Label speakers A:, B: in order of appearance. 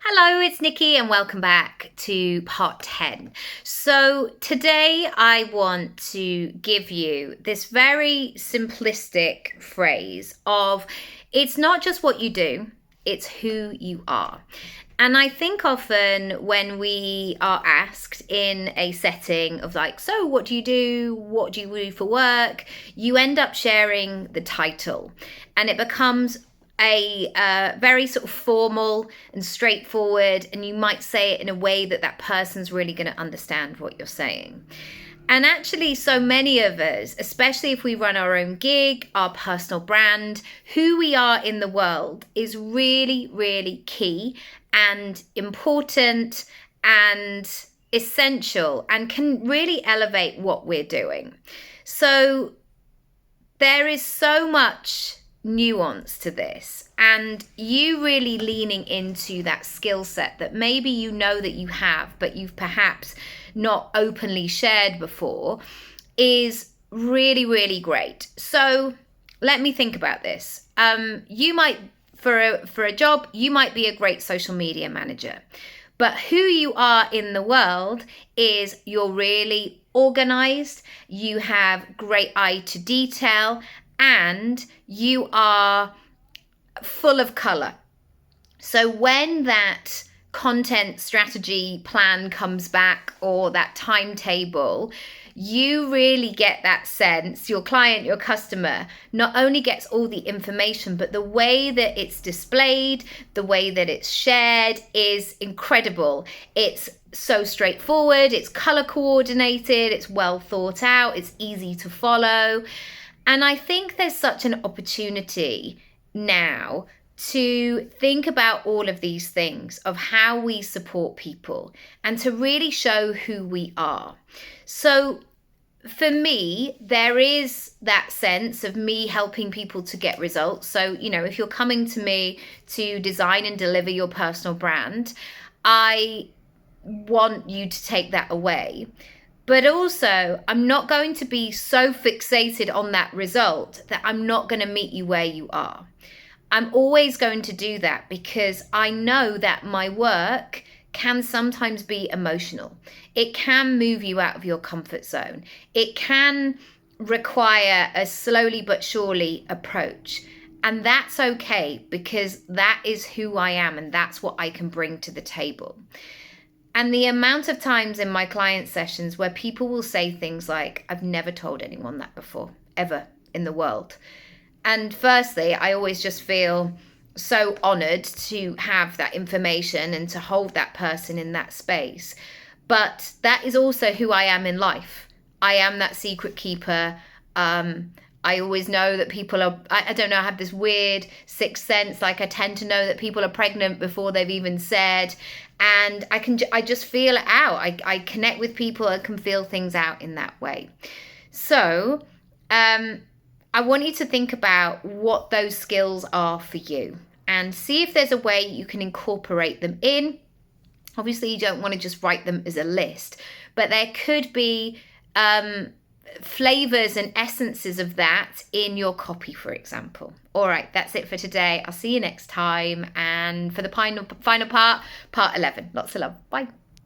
A: Hello, it's Nikki and welcome back to part 10. So today I want to give you this very simplistic phrase of it's not just what you do, it's who you are. And I think often when we are asked in a setting of like, so what do you do? What do you do for work? You end up sharing the title and it becomes a very sort of formal and straightforward, and you might say it in a way that that person's really going to understand what you're saying. And actually, so many of us, especially if we run our own gig, our personal brand, who we are in the world is really, really key and important and essential and can really elevate what we're doing. So there is so much nuance to this, and you really leaning into that skill set that maybe you know that you have but you've perhaps not openly shared before is really, really great. So let me think about this. You might, for a job, you might be a great social media manager, but who you are in the world is you're really organized, you have great eye to detail, and you are full of color. So when that content strategy plan comes back or that timetable, you really get that sense, your client, your customer, not only gets all the information, but the way that it's displayed, the way that it's shared is incredible. It's so straightforward, it's color coordinated, it's well thought out, it's easy to follow. And I think there's such an opportunity now to think about all of these things of how we support people and to really show who we are. So for me, there is that sense of me helping people to get results. So, if you're coming to me to design and deliver your personal brand, I want you to take that away. But also, I'm not going to be so fixated on that result that I'm not going to meet you where you are. I'm always going to do that because I know that my work can sometimes be emotional. It can move you out of your comfort zone. It can require a slowly but surely approach. And that's okay because that is who I am and that's what I can bring to the table. And the amount of times in my client sessions where people will say things like, I've never told anyone that before, ever in the world. And firstly, I always just feel so honored to have that information and to hold that person in that space. But that is also who I am in life. I am that secret keeper. I always know that people are, I don't know, I have this weird sixth sense. Like I tend to know that people are pregnant before they've even said, and I just feel it out. I connect with people. I can feel things out in that way. So I want you to think about what those skills are for you and see if there's a way you can incorporate them in. Obviously, you don't want to just write them as a list, but there could be flavors and essences of that in your copy, for example. All right, that's it for today. I'll see you next time. And for the final part, part 11. Lots of love. Bye.